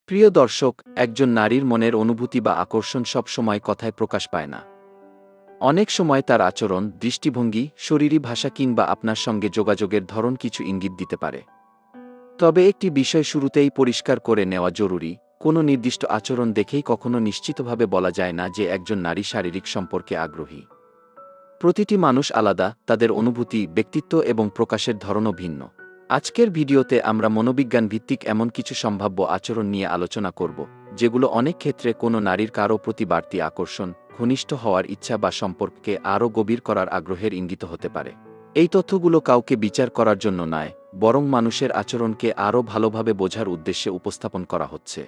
প্রিয় দর্শক, একজন নারীর মনের অনুভূতি বা আকর্ষণ সব সময় কথায় প্রকাশ পায় না। অনেক সময় তার আচরণ, দৃষ্টিভঙ্গি, শরীরী ভাষা কিংবা আপনার সঙ্গে যোগাযোগের ধরন কিছু ইঙ্গিত দিতে পারে। তবে একটি বিষয় শুরুতেই পরিষ্কার করে নেওয়া জরুরি, কোনো নির্দিষ্ট আচরণ দেখেই কখনো নিশ্চিতভাবে বলা যায় না যে একজন নারী শারীরিক সম্পর্কে আগ্রহী। প্রতিটি মানুষ আলাদা, তাদের অনুভূতি, ব্যক্তিত্ব এবং প্রকাশের ধরনও ভিন্ন। আজকের ভিডিওতে আমরা মনোবিজ্ঞান ভিত্তিক এমন কিছু সম্ভাব্য আচরণ নিয়ে আলোচনা করব, যেগুলো অনেক ক্ষেত্রে কোনো নারীর কারও প্রতি বাড়তি আকর্ষণ, ঘনিষ্ঠ হওয়ার ইচ্ছা বা সম্পর্ককে আরও গভীর করার আগ্রহের ইঙ্গিত হতে পারে। এই তথ্যগুলো কাউকে বিচার করার জন্য নয়, বরং মানুষের আচরণকে আরও ভালোভাবে বোঝার উদ্দেশ্যে উপস্থাপন করা হচ্ছে।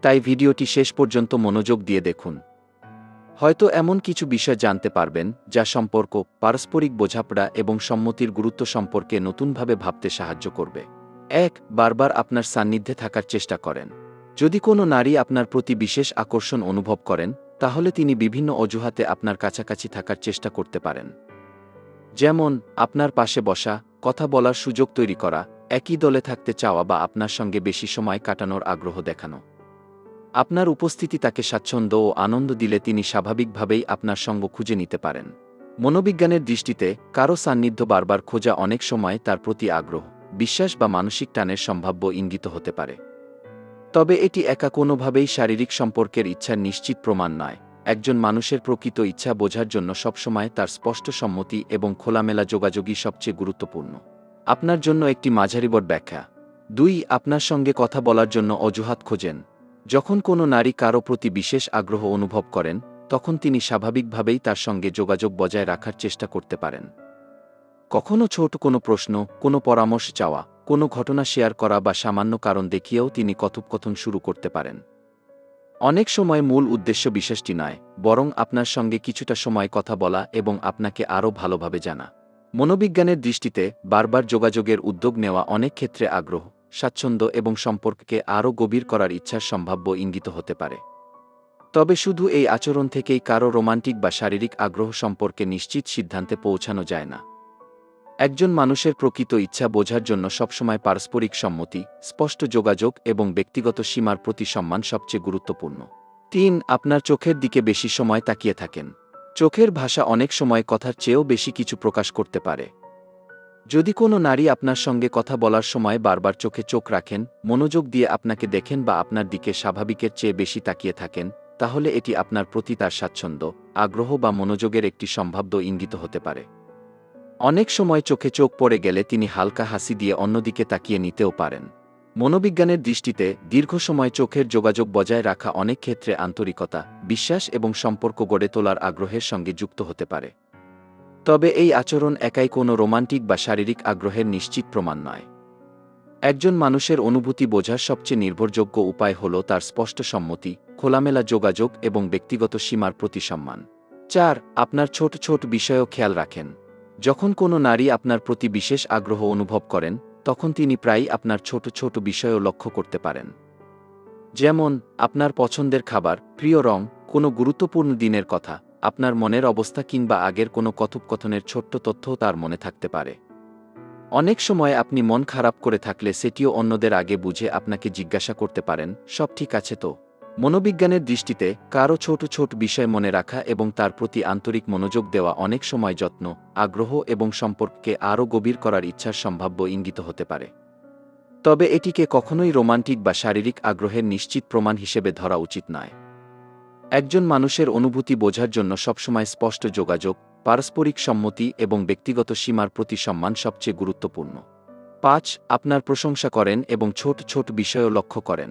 তাই ভিডিওটি শেষ পর্যন্ত মনোযোগ দিয়ে দেখুন। হয়তো এমন কিছু বিষয় জানতে পারবেন যা সম্পর্ক, পারস্পরিক বোঝাপড়া এবং সম্মতির গুরুত্ব সম্পর্কে নতুনভাবে ভাবতে সাহায্য করবে। ১. বারবার আপনার সান্নিধ্যে থাকার চেষ্টা করেন। যদি কোনো নারী আপনার প্রতি বিশেষ আকর্ষণ অনুভব করেন, তাহলে তিনি বিভিন্ন অজুহাতে আপনার কাছাকাছি থাকার চেষ্টা করতে পারেন। যেমন, আপনার পাশে বসা, কথা বলার সুযোগ তৈরি করা, একই দলে থাকতে চাওয়া বা আপনার সঙ্গে বেশি সময় কাটানোর আগ্রহ দেখানো। আপনার উপস্থিতি তাকে স্বাচ্ছন্দ্য ও আনন্দ দিলে তিনি স্বাভাবিকভাবেই আপনার সঙ্গ খুঁজে নিতে পারেন। মনোবিজ্ঞানের দৃষ্টিতে কারও সান্নিধ্য বারবার খোঁজা অনেক সময় তার প্রতি আগ্রহ, বিশ্বাস বা মানসিক টানের সম্ভাব্য ইঙ্গিত হতে পারে। তবে এটি একা কোনোভাবেই শারীরিক সম্পর্কের ইচ্ছার নিশ্চিত প্রমাণ নয়। একজন মানুষের প্রকৃত ইচ্ছা বোঝার জন্য সবসময় তার স্পষ্ট সম্মতি এবং খোলামেলা যোগাযোগই সবচেয়ে গুরুত্বপূর্ণ। আপনার জন্য একটি মাঝারিবর ব্যাখ্যা। ২. আপনার সঙ্গে কথা বলার জন্য অজুহাত খোঁজেন। যখন কোনো নারী কারও প্রতি বিশেষ আগ্রহ অনুভব করেন, তখন তিনি স্বাভাবিকভাবেই তার সঙ্গে যোগাযোগ বজায় রাখার চেষ্টা করতে পারেন। কখনো ছোট কোনো প্রশ্ন, কোনো পরামর্শ চাওয়া, কোনো ঘটনা শেয়ার করা বা সামান্য কারণ দেখিয়েও তিনি কথোপকথন শুরু করতে পারেন। অনেক সময় মূল উদ্দেশ্য বিশেষটি নয়, বরং আপনার সঙ্গে কিছুটা সময় কথা বলা এবং আপনাকে আরও ভালোভাবে জানা। মনোবিজ্ঞানের দৃষ্টিতে বারবার যোগাযোগের উদ্যোগ নেওয়া অনেক ক্ষেত্রে আগ্রহ, স্বাচ্ছন্দ্য এবং সম্পর্ককে আরও গভীর করার ইচ্ছার সম্ভাব্য ইঙ্গিত হতে পারে। তবে শুধু এই আচরণ থেকেই কারও রোমান্টিক বা শারীরিক আগ্রহ সম্পর্কে নিশ্চিত সিদ্ধান্তে পৌঁছানো যায় না। একজন মানুষের প্রকৃত ইচ্ছা বোঝার জন্য সবসময় পারস্পরিক সম্মতি, স্পষ্ট যোগাযোগ এবং ব্যক্তিগত সীমার প্রতি সম্মান সবচেয়ে গুরুত্বপূর্ণ। ৩. আপনার চোখের দিকে বেশি সময় তাকিয়ে থাকেন। চোখের ভাষা অনেক সময় কথার চেয়েও বেশি কিছু প্রকাশ করতে পারে। যদি কোনো নারী আপনার সঙ্গে কথা বলার সময় বারবার চোখে চোখ রাখেন, মনোযোগ দিয়ে আপনাকে দেখেন বা আপনার দিকে স্বাভাবিকের চেয়ে বেশি তাকিয়ে থাকেন, তাহলে এটি আপনার প্রতি তার স্বাচ্ছন্দ্য, আগ্রহ বা মনোযোগের একটি সম্ভাব্য ইঙ্গিত হতে পারে। অনেক সময় চোখে চোখ পড়ে গেলে তিনি হালকা হাসি দিয়ে অন্যদিকে তাকিয়ে নিতেও পারেন। মনোবিজ্ঞানের দৃষ্টিতে দীর্ঘ সময় চোখের যোগাযোগ বজায় রাখা অনেক ক্ষেত্রে আন্তরিকতা, বিশ্বাস এবং সম্পর্ক গড়ে তোলার আগ্রহের সঙ্গে যুক্ত হতে পারে। তবে এই আচরণ একাই কোনো রোমান্টিক বা শারীরিক আগ্রহের নিশ্চিত প্রমাণ নয়। একজন মানুষের অনুভূতি বোঝার সবচেয়ে নির্ভরযোগ্য উপায় হল তার স্পষ্ট সম্মতি, খোলামেলা যোগাযোগ এবং ব্যক্তিগত সীমার প্রতি সম্মান। ৪. আপনার ছোট ছোট বিষয়ও খেয়াল রাখেন। যখন কোনো নারী আপনার প্রতি বিশেষ আগ্রহ অনুভব করেন, তখন তিনি প্রায়ই আপনার ছোট ছোট বিষয়ও লক্ষ্য করতে পারেন। যেমন, আপনার পছন্দের খাবার, প্রিয় রং, কোনো গুরুত্বপূর্ণ দিনের কথা, আপনার মনের অবস্থা কিংবা আগের কোনো কথোপকথনের ছোট্ট তথ্যও তার মনে থাকতে পারে। অনেক সময় আপনি মন খারাপ করে থাকলে সেটিও অন্যদের আগে বুঝে আপনাকে জিজ্ঞাসা করতে পারেন, সব ঠিক আছে তো? মনোবিজ্ঞানের দৃষ্টিতে কারও ছোট ছোট বিষয় মনে রাখা এবং তার প্রতি আন্তরিক মনোযোগ দেওয়া অনেক সময় যত্ন, আগ্রহ এবং সম্পর্ককে আরও গভীর করার ইচ্ছার সম্ভাব্য ইঙ্গিত হতে পারে। তবে এটিকে কখনোই রোমান্টিক বা শারীরিক আগ্রহের নিশ্চিত প্রমাণ হিসেবে ধরা উচিত নয়। একজন মানুষের অনুভূতি বোঝার জন্য সবসময় স্পষ্ট যোগাযোগ, পারস্পরিক সম্মতি এবং ব্যক্তিগত সীমার প্রতি সম্মান সবচেয়ে গুরুত্বপূর্ণ। ৫. আপনার প্রশংসা করেন এবং ছোট ছোট বিষয়ও লক্ষ্য করেন।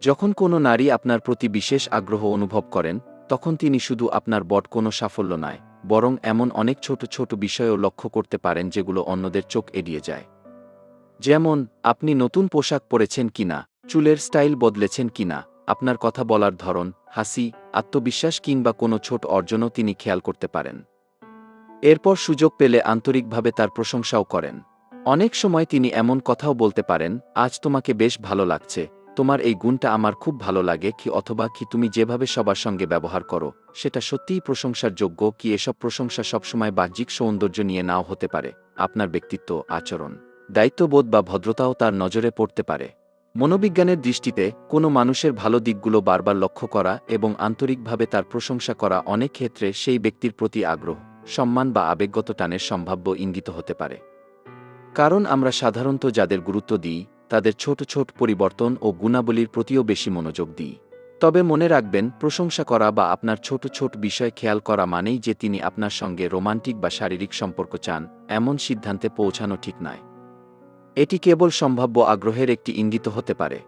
যখন কোনো নারী আপনার প্রতি বিশেষ আগ্রহ অনুভব করেন, তখন তিনি শুধু আপনার বড় কোনো সাফল্য নয়, বরং এমন অনেক ছোট ছোট বিষয়ও লক্ষ্য করতে পারেন যেগুলো অন্যদের চোখ এড়িয়ে যায়। যেমন, আপনি নতুন পোশাক পরেছেন কিনা, চুলের স্টাইল বদলেছেন কিনা, আপনার কথা বলার ধরন, হাসি, আত্মবিশ্বাস কিংবা কোনো ছোট অর্জনও তিনি খেয়াল করতে পারেন। এরপর সুযোগ পেলে আন্তরিকভাবে তার প্রশংসাও করেন। অনেক সময় তিনি এমন কথাও বলতে পারেন, আজ তোমাকে বেশ ভালো লাগছে, তোমার এই গুণটা আমার খুব ভালো লাগে কি, অথবা কি তুমি যেভাবে সবার সঙ্গে ব্যবহার করো, সেটা সত্যিই প্রশংসার যোগ্য কি। এসব প্রশংসা সবসময় বাহ্যিক সৌন্দর্য নিয়ে নাও হতে পারে, আপনার ব্যক্তিত্ব, আচরণ, দায়িত্ববোধ বা ভদ্রতাও তার নজরে পড়তে পারে। মনোবিজ্ঞানের দৃষ্টিতে কোনো মানুষের ভালো দিকগুলো বারবার লক্ষ্য করা এবং আন্তরিকভাবে তার প্রশংসা করা অনেক ক্ষেত্রে সেই ব্যক্তির প্রতি আগ্রহ, সম্মান বা আবেগগত টানের সম্ভাব্য ইঙ্গিত হতে পারে। কারণ আমরা সাধারণত যাদের গুরুত্ব দিই তাদের ছোট ছোট পরিবর্তন ও গুণাবলীর প্রতিও বেশি মনোযোগ দিই। তবে মনে রাখবেন, প্রশংসা করা বা আপনার ছোট ছোট বিষয় খেয়াল করা মানেই যে তিনি আপনার সঙ্গে রোমান্টিক বা শারীরিক সম্পর্ক চান এমন সিদ্ধান্তে পৌঁছানো ঠিক নয়। এটি কেবল সম্ভাব্য আগ্রহের একটি ইঙ্গিত হতে পারে।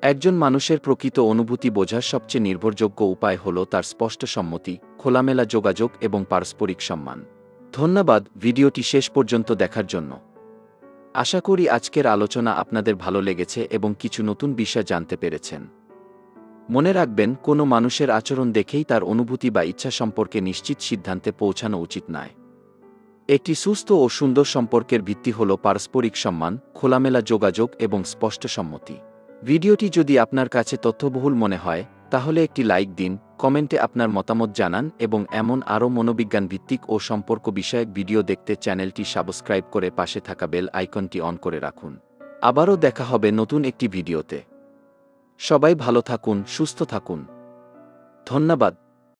একজন মানুষের প্রকৃত অনুভূতি বোঝার সবচেয়ে নির্ভরযোগ্য উপায় হল তার স্পষ্ট সম্মতি, খোলামেলা যোগাযোগ এবং পারস্পরিক সম্মান। ধন্যবাদ ভিডিওটি শেষ পর্যন্ত দেখার জন্য। আশা করি আজকের আলোচনা আপনাদের ভালো লেগেছে এবং কিছু নতুন বিষয় জানতে পেরেছেন। মনে রাখবেন, কোনো মানুষের আচরণ দেখেই তার অনুভূতি বা ইচ্ছা সম্পর্কে নিশ্চিত সিদ্ধান্তে পৌঁছানো উচিত নয়। একটি সুস্থ ও সুন্দর সম্পর্কের ভিত্তি হল পারস্পরিক সম্মান, খোলামেলা যোগাযোগ এবং স্পষ্ট সম্মতি। ভিডিওটি যদি আপনার কাছে তথ্যবহুল মনে হয় তাহলে একটি লাইক দিন, কমেন্টে আপনার মতামত জানান এবং এমন আরও মনোবিজ্ঞান ভিত্তিক ও সম্পর্ক বিষয়ক ভিডিও দেখতে চ্যানেলটি সাবস্ক্রাইব করে পাশে থাকা বেল আইকনটি অন করে রাখুন। আবারও দেখা হবে নতুন একটি ভিডিওতে। সবাই ভালো থাকুন, সুস্থ থাকুন। ধন্যবাদ।